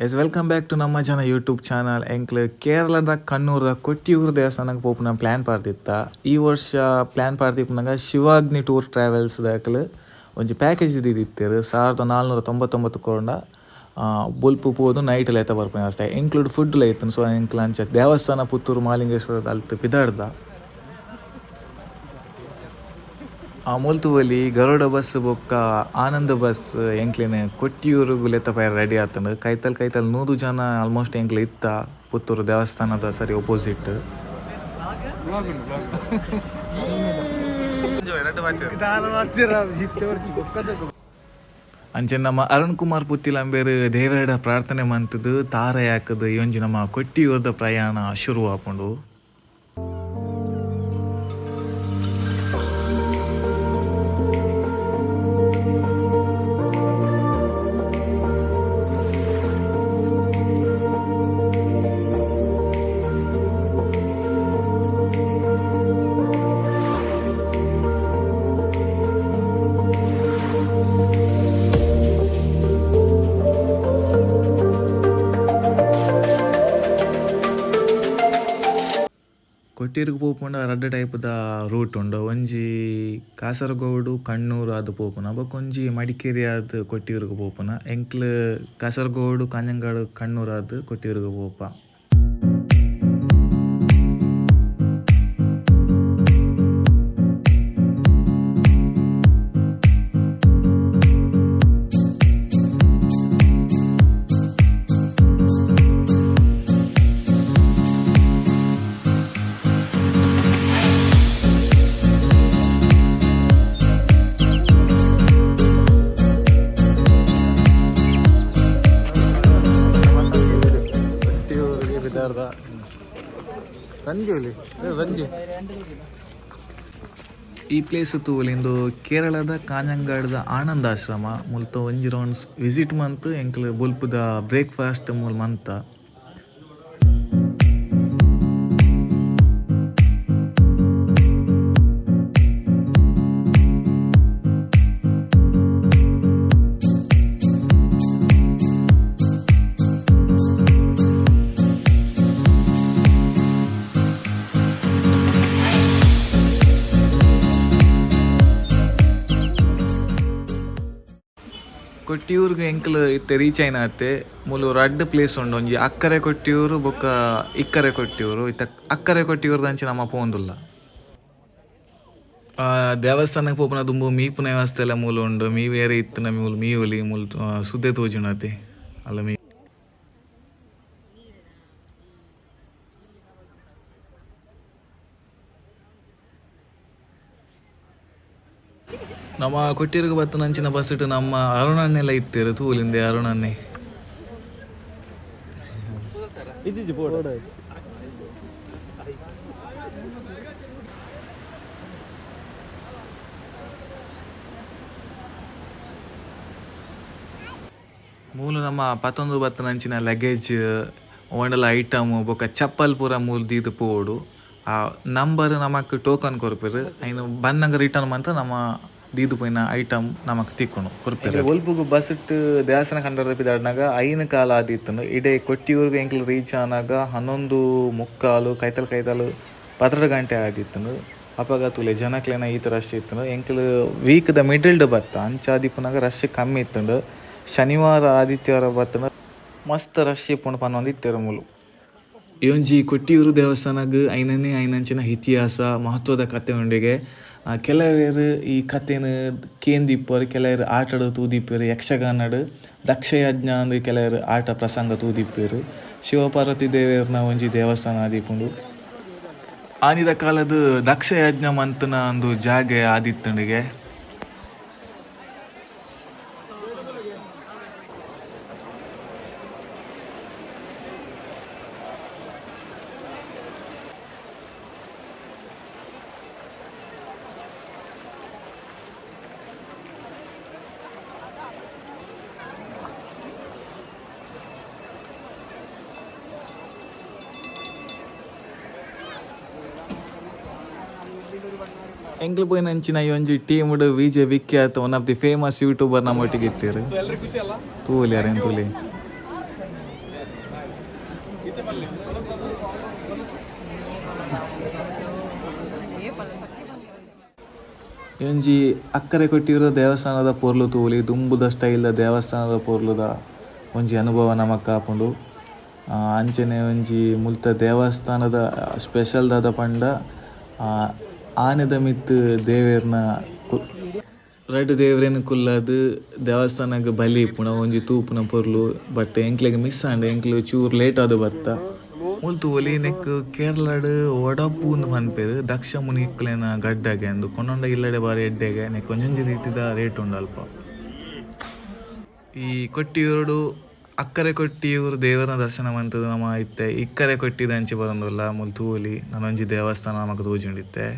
S welcome back to ನಮ್ಮ ಜನ YouTube channel. ಎಂಕ್ಲು ಕೇರಳದ ಕಣ್ಣೂರದ ಕೊಟ್ಟಿಯೂರು ದೇವಸ್ಥಾನಕ್ಕೆ ಪೋಪುನ ಪ್ಲ್ಯಾನ್ ಪಾಡ್ದಿತ್ತ. ಈ ವರ್ಷ ಪ್ಲ್ಯಾನ್ ಪಾಡ್ದಿಪ್ಪನಾಗ ಶಿವಾಗ್ನಿ ಟೂರ್ ಟ್ರಾವೆಲ್ಸ್ ದಾಖಲು ಒಂಜಿ ಪ್ಯಾಕೇಜ್ ದಿತ್ತಿರು 1499 ಕೊಂಡ ಬೊಲ್ಪು ಪೋದು ನೈಟ್ ಲೆತ್ತ ಬರ್ಪನೆ ವ್ಯವಸ್ಥೆ ಇನ್ಕ್ಲೂಡ್ ಫುಡ್ ಲೈತನು. ಸೊ ಎಂಕ್ಲು ಅಂಚ ದೇವಸ್ಥಾನ ಪುತ್ತೂರು ಮಾಲಿಂಗೇಶ್ವರದ ಅಲ್ತು ಪಿದಾಡ್ದ ಮೂಲ್ತುವಲಿ ಗರುಡ ಬಸ್ ಬೊಕ್ಕ ಆನಂದ ಬಸ್ ಎಂಕ್ಲೆನೆ ಕೊಟ್ಟಿಯೂರುಗು ಲೆತ್ತ ಪೈರ ರೆಡಿ ಆತಂಡು. ಕೈತಲ್ 100 ಜನ ಆಲ್ಮೋಸ್ಟ್ ಎಂಕ್ಲೆ ಇತ್ತ ಪುತ್ತೂರು ದೇವಸ್ಥಾನದ ಸರಿ ಒಪೋಸಿಟ್. ಅಂಚೆ ನಮ್ಮ ಅರುಣ್ ಕುಮಾರ್ ಪುತ್ತಿಲ್ ಅಂಬೇರು ದೇವರಡ ಪ್ರಾರ್ಥನೆ ಮಂತದ್ದು ತಾರ ಯಾಕದು ಒಂಜಿ ನಮ್ಮ ಕೊಟ್ಟಿಯೂರದ ಪ್ರಯಾಣ ಶುರು ಆಪುಂಡು. ಕೊಟ್ಟಿಯೂರಿಗೆ ಪೋಪುಂಡ ರಡ್ಡ್ ಟೈಪ್ದ ರೂಟ್ ಉಂಡು. ಒಂಜಿ ಕಾಸರಗೋಡು ಕಣ್ಣೂರು ಅದು ಪೋಪುನ, ಬೊಕೊಂಜಿ ಮಡಿಕೇರಿ ಆದ್ ಕೊಟ್ಟಿಯೂರಿಗೆ ಪೋಪುನ. ಎಂಕ್ಲು ಕಾಸರಗೋಡು ಕಾಂಜಂಗಾಡು ಕಣ್ಣೂರು ಆದ್ ಕೊಟ್ಟಿಯೂರಿಗೆ ಪೋಪ. ಈ ಪ್ಲೇಸ್ ತೂಲಿಂದು ಕೇರಳದ ಕಾಂಜಂಗಾಡದ ಆನಂದಾಶ್ರಮ ಮುಲ್ತ ಒಂಜಿ ರೌಂಡ್ಸ್ ವಿಸಿಟ್ ಮಂತ್ ಎಂಕ್ಲು ಬುಲ್ಪುದ ಬ್ರೇಕ್ಫಾಸ್ಟ್ ಮೂಲ್ ಮಂತ. ಕೊಟ್ಟಿಯೂರ್ಗೆ ಎಂಕ್ಲು ಇತ್ತೆ ರೀಚ್ ಆಯ್ನಾತೆ ಮೂಲು ರಡ್ಡ್ ಪ್ಲೇಸ್ ಉಂಡು. ಒಂಜಿ ಅಕ್ಕರೆ ಕೊಟ್ಟಿಯೂರು ಬೊಕ್ಕ ಇಕ್ಕರೆ ಕೊಟ್ಟಿಯೂರು. ಇತ್ತ ಅಕ್ಕರೆ ಕೊಟ್ಟಿಯೂರ್ದಂಚಿ ನಮ್ಮ ಪೋಂದುಲ್ಲ. ದೇವಸ್ಥಾನಕ್ಕೆ ಪೋಪುನ ದುಂಬು ಮೀಪುನ ವ್ಯವಸ್ಥೆ ಎಲ್ಲ ಮೂಲು ಉಂಡು. ಮೀವೇರೆ ಇತ್ತಿನ ಮೂಲು ಮೀವೊಲಿ ಮೂಲು ಸುದ್ದೆ ತೋಜುನತೆ ಅಲ್ಲ ಮೀ ನಮ್ಮ ಕೊಟ್ಟಿಯೂರಿಗೆ ಬತ್ತ ನಂಚಿನ ಬಸ್ ಇಟ್ಟು ನಮ್ಮ ಅರುಣನ್ನೆಲ್ಲ ಇತ್ತೇರು ತೂಲಿಂದೆ ಅರುಣನ್ನೇ ಮೂಲು ನಮ್ಮ 11 ಬತ್ತ ನಂಚಿನ ಲಗೇಜ್ ಒಂಡೆಲ್ಲ ಐಟಮ್ ಬೊಕ್ಕ ಚಪ್ಪಲ್ ಪೂರ ಮೂಲು ದೀದು ಪೋಡು. ಆ ನಂಬರ್ ನಮಕ್ ಟೋಕನ್ ಕೊರ್ಪೆರು ಐನು ಬಂದಂಗ ರಿಟರ್ನ್ ಮಂತ ನಮ್ಮ ದೀದು ಪೋಯಿನ ಐಟಮ್ ನಮಕ್ ತಿಕ್ಕುನು ಕೊರ್ಪೆರು. ಒಲ್ಪುಗು ಬಸ್ ಇಟ್ಟು ದೇವಸ್ಥಾನ ಕಂಡದ ಪಿದಾಡ್ನಾಗ 5 ಕಾಲ ಆದಿತ್ತನು. ಇಡೇ ಕೊಟ್ಟಿಯೂರ್ಗೆ ಎಂಕ್ಲು ರೀಚ್ ಆನಾಗ 11:45 ಕೈತಲ್ 12 ಗಂಟೆ ಆದಿತ್ತನು. ಅಪಾಗ ತುಲೆ ಜನಕ್ಲೇನ ಈ ಥರ ರಶ್ ಇತ್ತನು. ಎಂಕ್ಲು ವೀಕ್ದ ಮಿಡಲ್ಡ್ ಬತ್ತ ಅಂಚಾದಿಪ್ಪನಾಗ ರಶ್ ಕಮ್ಮಿ ಇತ್ತುಂಡು. ಶನಿವಾರ ಆದಿತ್ಯವಾರ ಬತ್ತನ ಮಸ್ತ್ ರಶ್ ಇಪ್ಪುಂಡು ಪನ್ನೊಂದು ಇತ್ತೇರು ಮೂಲು. ಈ ಒಂಜಿ ಕೊಟ್ಟಿಯೂರು ದೇವಸ್ಥಾನಗ್ ಐನಂಚಿನ ಇತಿಹಾಸ ಮಹತ್ವದ ಕತೆ ಉಂಡಿಗೆ. ಕೆಲವೇರು ಈ ಕತೆನ ಕೇಂದಿಪ್ಪರು, ಕೆಲವರು ಆಟಡು ತೂದಿಪ್ಪರು. ಯಕ್ಷಗಾನಡು ದಕ್ಷಯಜ್ಞ ಅಂದು ಕೆಲವರು ಆಟ ಪ್ರಸಂಗ ತೂದಿಪ್ಪರು. ಶಿವಪಾರ್ವತಿ ದೇವೇರ್ನ ಒಂಜಿ ದೇವಸ್ಥಾನ ಆದಿಪ್ಪುಂಡು. ಆನಿದ ಕಾಲದ ದಕ್ಷಯಜ್ಞ ಮಂತನ ಒಂದು ಜಾಗೆ ಆದಿತ್ತುಂಡಿಗೆ. ಎಂಕ್ಲು ಪೋಯಿನಂಚಿನ ಈ ಒಂಜಿ ಟೀಮ್ಡ್ ವಿಜೆ ವಿಖ್ಯಾತ one of the famous YouTuber ನಮ್ಮೊಟ್ಟಿಗೆ ಇತ್ತೀರು. ತೂಲಿ ಅರೇನು ತೂಲಿ ಒಂಜಿ ಅಕ್ಕರೆ ಕೊಟ್ಟಿರೋ ದೇವಸ್ಥಾನದ ಪೊರ್ಲು ತೂಲಿ ದುಂಬುದ ಸ್ಟೈಲ್ದ ದೇವಸ್ಥಾನದ ಪೊರ್ಲುದ ಒಂಜಿ ಅನುಭವ ನಮಕ್ ಆಪುಂಡು. ಅಂಚನೆ ಒಂಜಿ ಮುಲ್ತ ದೇವಸ್ಥಾನದ ಸ್ಪೆಷಲ್ ದಾದ ಪಂಡ ಆನೆದ ಮಿತ್ ದೇವೇರ್ನ ರಡ್ಡ್ ದೇವ್ರೇನು ಕುಲ್ಲದು ದೇವಸ್ಥಾನಗ್ ಬಲಿ ಇಪ್ಪುನ ಒಂಜಿ ತೂಪುನ ಪೊರ್ಲು. ಬಟ್ ಎಂಕ್ಲೆಗ್ ಮಿಸ್ ಆಂಡ್ ಎಂಕ್ಲು ಚೂರು ಲೇಟ್ ಆದ್ ಬತ್ತ ಮುಲ್ತು ಒಲಿ ನೆಕ್ ಕೇರಳಡ್ ಒಡಪು ಅಂದ್ ಪನ್ಪೆರ್ ದಕ್ಷ ಮುನಿಕ್ಕುಲೆನ ಗಡ್ಡಗೆ ಅಂದು ಕೊನೊಂಡ ಇಲ್ಲಡೆ ಬಾರಿ ಎಡ್ಡೆಗೆ ನೆಕ್ ಒಂಜೊಂಜಿ ರೀತಿದ ರೇಟ್ ಉಂಡು ಅಲ್ಪ. ಈ ಕೊಟ್ಟಿಯೂರುಡು ಅಕ್ಕರೆ ಕೊಟ್ಟಿಯೂರು ದೇವರ ದರ್ಶನ ಮಂತುದು ನಮ ಇತ್ತೆ ಇಕ್ಕರೆ ಕೊಟ್ಟಿದಂಚಿ ಬರೋಂದುಲ್ಲ ಮುಲ್ತು ಒಲಿ ನನೊಂಜಿ ದೇವಸ್ಥಾನ ನಮಕ್ ತೋಜುಂಡಿತ್ತೆ.